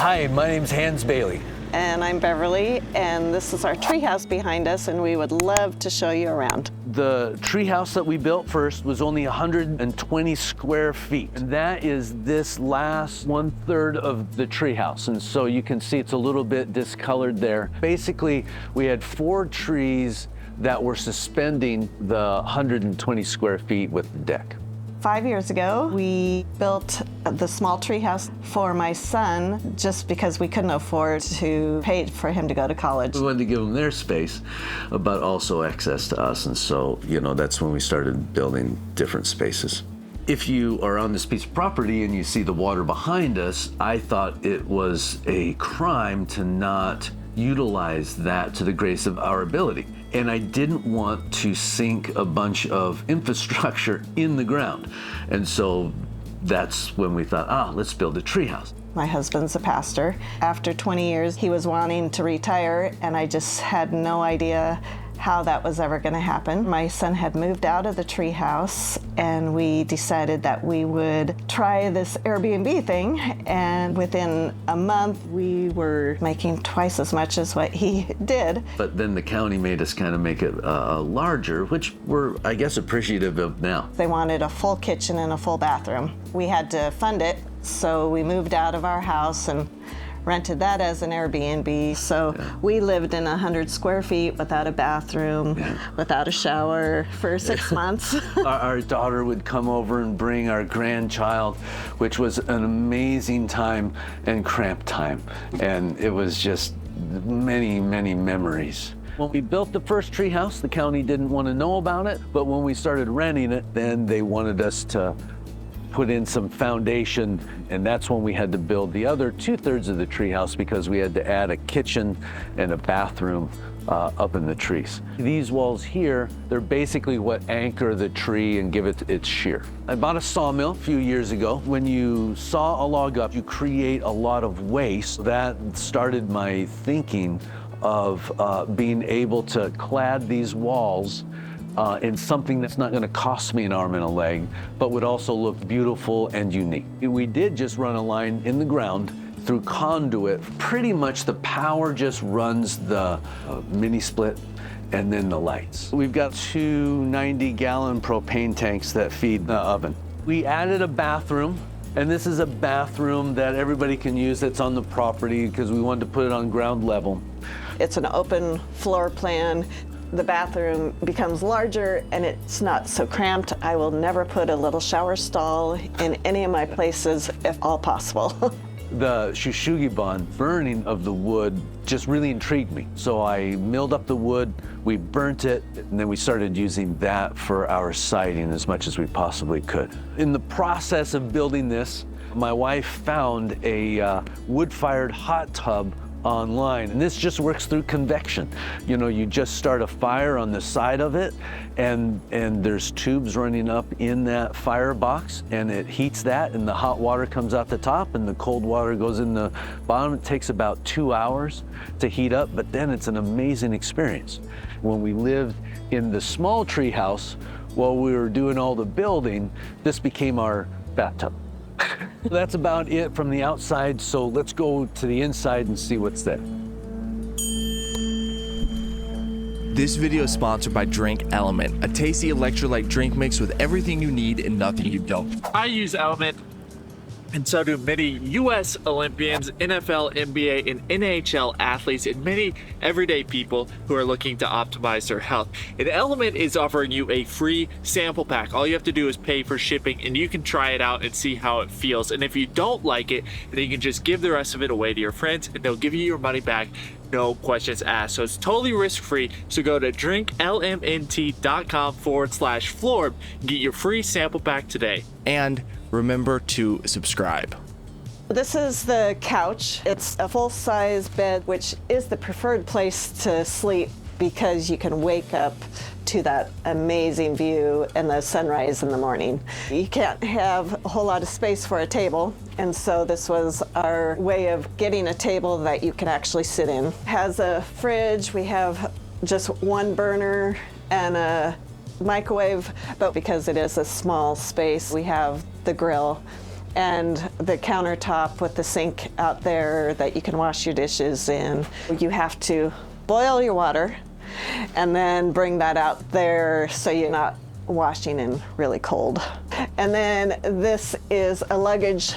Hi, my name's Hans Bailey. And I'm Beverly, and this is our treehouse behind us, and we would love to show you around. The treehouse that we built first was only 120 square feet, and that is this last 1/3 of the treehouse. And so you can see it's a little bit discolored there. Basically, we had 4 trees that were suspending the 120 square feet with the deck. 5 years ago, we built the small treehouse for my son just because we couldn't afford to pay for him to go to college. We wanted to give them their space, but also access to us. And so, that's when we started building different spaces. If you are on this piece of property and you see the water behind us, I thought it was a crime to not utilize that to the greatest of our ability. And I didn't want to sink a bunch of infrastructure in the ground. And so that's when we thought, let's build a treehouse. My husband's a pastor. After 20 years, he was wanting to retire, and I just had no idea how that was ever going to happen. My son had moved out of the treehouse, and we decided that we would try this Airbnb thing. And within a month, we were making twice as much as what he did. But then the county made us kind of make it larger, which we're, I guess, appreciative of now. They wanted a full kitchen and a full bathroom. We had to fund it, so we moved out of our house and rented that as an Airbnb. So we lived in 100 square feet without a bathroom, without a shower for 6 months. Our daughter would come over and bring our grandchild, which was an amazing time and cramped time. And it was just many, many memories. When we built the first treehouse, the county didn't want to know about it, but when we started renting it, then they wanted us to put in some foundation, and that's when we had to build the other 2/3 of the treehouse because we had to add a kitchen and a bathroom up in the trees. These walls here, they're basically what anchor the tree and give it its shear. I bought a sawmill a few years ago. When you saw a log up, you create a lot of waste. That started my thinking of being able to clad these walls in something that's not going to cost me an arm and a leg, but would also look beautiful and unique. We did just run a line in the ground through conduit. Pretty much the power just runs the mini split and then the lights. We've got 2 90-gallon propane tanks that feed the oven. We added a bathroom, and this is a bathroom that everybody can use that's on the property because we wanted to put it on ground level. It's an open floor plan. The bathroom becomes larger and it's not so cramped. I will never put a little shower stall in any of my places if all possible. The shushugiban burning of the wood just really intrigued me. So I milled up the wood, we burnt it, and then we started using that for our siding as much as we possibly could. In the process of building this, my wife found a wood-fired hot tub online, and this just works through convection. You just start a fire on the side of it, and there's tubes running up in that firebox, and it heats that, and the hot water comes out the top, and the cold water goes in the bottom. It takes about 2 hours to heat up, but then it's an amazing experience. When we lived in the small treehouse, while we were doing all the building, this became our bathtub. That's about it from the outside, so let's go to the inside and see what's there. This video is sponsored by Drink Element, a tasty electrolyte drink mix with everything you need and nothing you don't. I use Element, and so do many US Olympians, NFL, NBA, and NHL athletes, and many everyday people who are looking to optimize their health. And Element is offering you a free sample pack. All you have to do is pay for shipping, and you can try it out and see how it feels. And if you don't like it, then you can just give the rest of it away to your friends, and they'll give you your money back, no questions asked. So it's totally risk-free. So go to drinklmnt.com/FLORB and get your free sample pack today. And remember to subscribe. This is the couch. It's a full-size bed, which is the preferred place to sleep because you can wake up to that amazing view and the sunrise in the morning. You can't have a whole lot of space for a table, and so this was our way of getting a table that you can actually sit in. It has a fridge. We have just one burner and a microwave, but because it is a small space, we have the grill and the countertop with the sink out there that you can wash your dishes in. You have to boil your water and then bring that out there so you're not washing in really cold. And then this is a luggage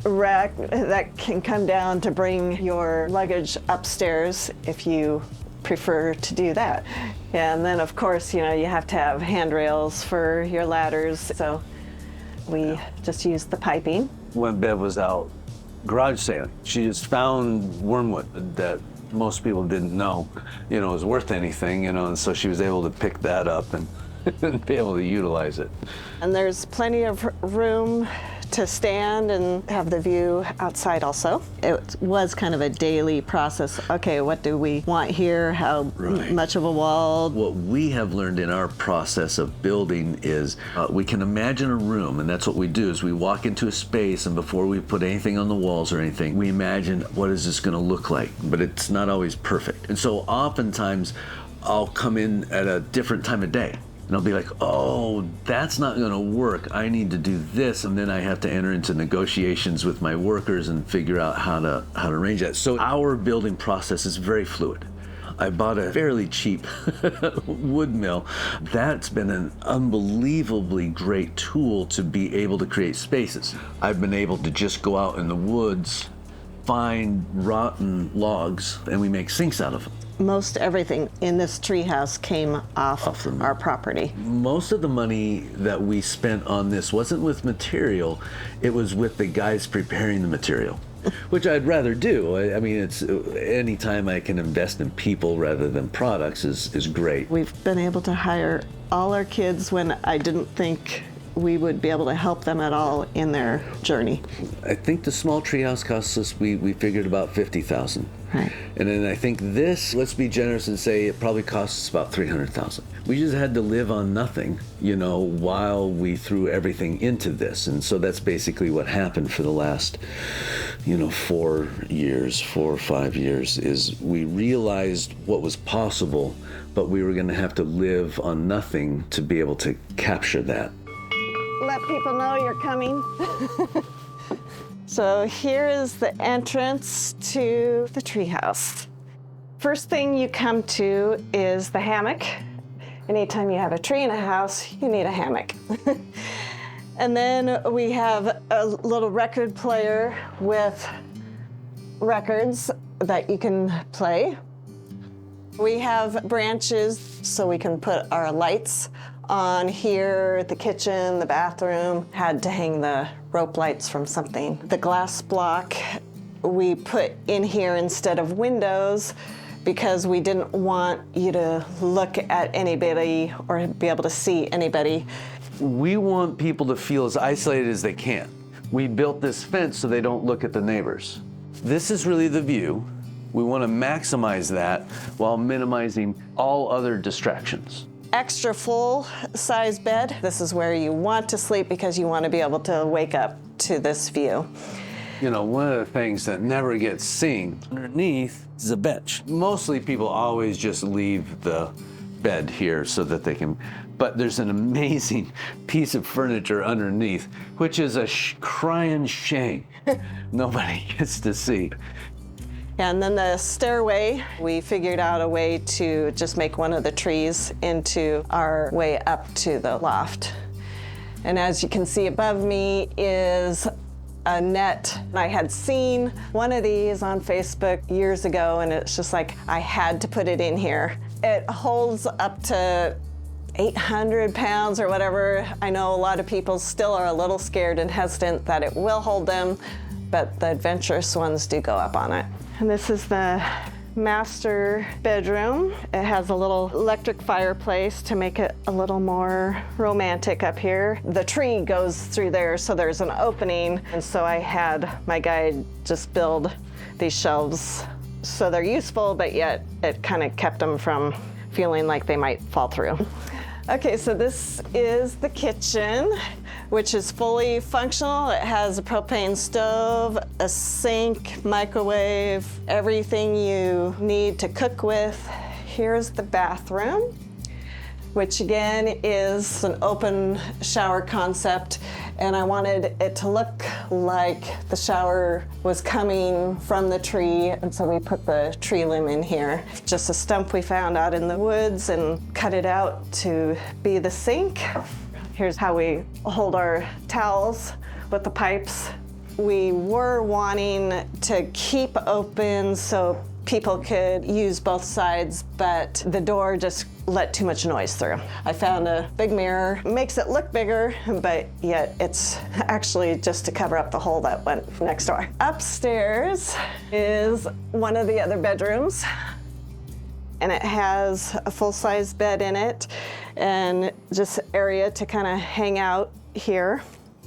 rack that can come down to bring your luggage upstairs if you prefer to do that. And then of course, you have to have handrails for your ladders. So we just used the piping. When Bev was out garage sailing, she just found wormwood that most people didn't know, was worth anything, and so she was able to pick that up and be able to utilize it. And there's plenty of room to stand and have the view outside also. It was kind of a daily process. Okay, what do we want here? How much of a wall? What we have learned in our process of building is we can imagine a room, and that's what we do, is we walk into a space, and before we put anything on the walls or anything, we imagine what is this gonna look like, but it's not always perfect. And so oftentimes I'll come in at a different time of day. And I'll be like, oh, that's not gonna work. I need to do this. And then I have to enter into negotiations with my workers and figure out how to arrange that. So our building process is very fluid. I bought a fairly cheap wood mill. That's been an unbelievably great tool to be able to create spaces. I've been able to just go out in the woods, find rotten logs, and we make sinks out of them. Most everything in this treehouse came off our property. Most of the money that we spent on this wasn't with material, it was with the guys preparing the material, which I'd rather do. I mean, it's anytime I can invest in people rather than products is great. We've been able to hire all our kids when I didn't think we would be able to help them at all in their journey. I think the small treehouse costs us, we figured about $50,000. Right. And then I think this, let's be generous and say it probably costs us about $300,000. We just had to live on nothing, while we threw everything into this. And so that's basically what happened for the last, 4 or 5 years, is we realized what was possible, but we were gonna have to live on nothing to be able to capture that. Let people know you're coming. So here is the entrance to the treehouse. First thing you come to is the hammock. Anytime you have a tree in a house, you need a hammock. And then we have a little record player with records that you can play. We have branches so we can put our lights on here, the kitchen, the bathroom. Had to hang the rope lights from something. The glass block we put in here instead of windows because we didn't want you to look at anybody or be able to see anybody. We want people to feel as isolated as they can. We built this fence so they don't look at the neighbors. This is really the view. We want to maximize that while minimizing all other distractions. Extra full size bed. This is where you want to sleep because you want to be able to wake up to this view. One of the things that never gets seen underneath is a bench. Mostly people always just leave the bed here so that they can, but there's an amazing piece of furniture underneath, which is a crying shame nobody gets to see. And then the stairway, we figured out a way to just make one of the trees into our way up to the loft. And as you can see above me is a net. I had seen one of these on Facebook years ago, and it's just like, I had to put it in here. It holds up to 800 pounds or whatever. I know a lot of people still are a little scared and hesitant that it will hold them, but the adventurous ones do go up on it. And this is the master bedroom. It has a little electric fireplace to make it a little more romantic up here. The tree goes through there, so there's an opening. And so I had my guide just build these shelves so they're useful, but yet it kind of kept them from feeling like they might fall through. Okay, so this is the kitchen, which is fully functional. It has a propane stove, a sink, microwave, everything you need to cook with. Here's the bathroom, which again is an open shower concept. and I wanted it to look like the shower was coming from the tree, and so we put the tree limb in here. Just a stump we found out in the woods and cut it out to be the sink. Here's how we hold our towels with the pipes. We were wanting to keep open so people could use both sides, but the door just let too much noise through. I found a big mirror. Makes it look bigger, but yet it's actually just to cover up the hole that went next door. Upstairs is one of the other bedrooms, and it has a full-size bed in it and just area to kind of hang out here.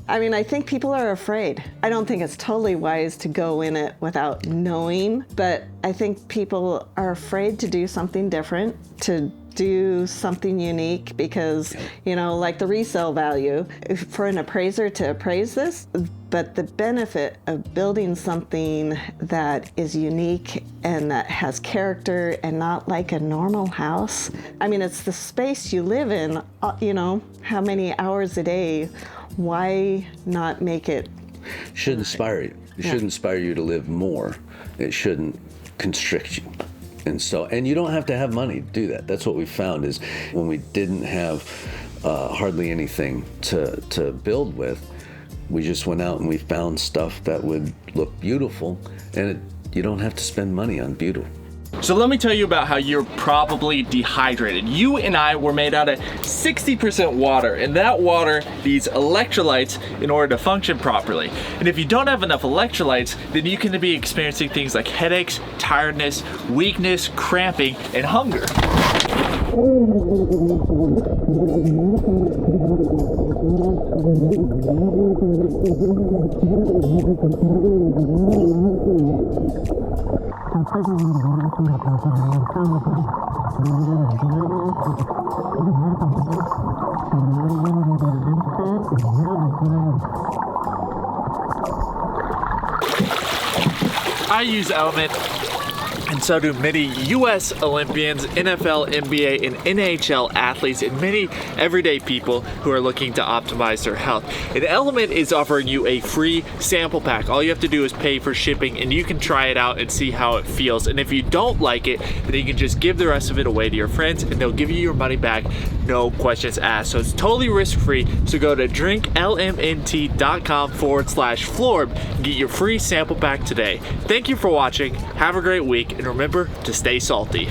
I mean, I think people are afraid. I don't think it's totally wise to go in it without knowing, but I think people are afraid to do something different, to do something unique, because, you know, like the resale value, for an appraiser to appraise this, but the benefit of building something that is unique and that has character and not like a normal house. I mean, it's the space you live in, you know, how many hours a day. Why not make it? Should inspire you. It should inspire you to live more. It shouldn't constrict you. And you don't have to have money to do that. That's what we found is when we didn't have hardly anything to build with, we just went out and we found stuff that would look beautiful, and you don't have to spend money on beauty. So let me tell you about how you're probably dehydrated. You and I were made out of 60% water, and that water needs electrolytes in order to function properly. And if you don't have enough electrolytes, then you can be experiencing things like headaches, tiredness, weakness, cramping, and hunger. I use Element, and so do many US Olympians, NFL, NBA, and NHL athletes, and many everyday people who are looking to optimize their health. And Element is offering you a free sample pack. All you have to do is pay for shipping, and you can try it out and see how it feels. And if you don't like it, then you can just give the rest of it away to your friends, and they'll give you your money back, no questions asked. So it's totally risk-free. So go to drinklmnt.com/FLORB and get your free sample pack today. Thank you for watching. Have a great week, and remember to stay salty.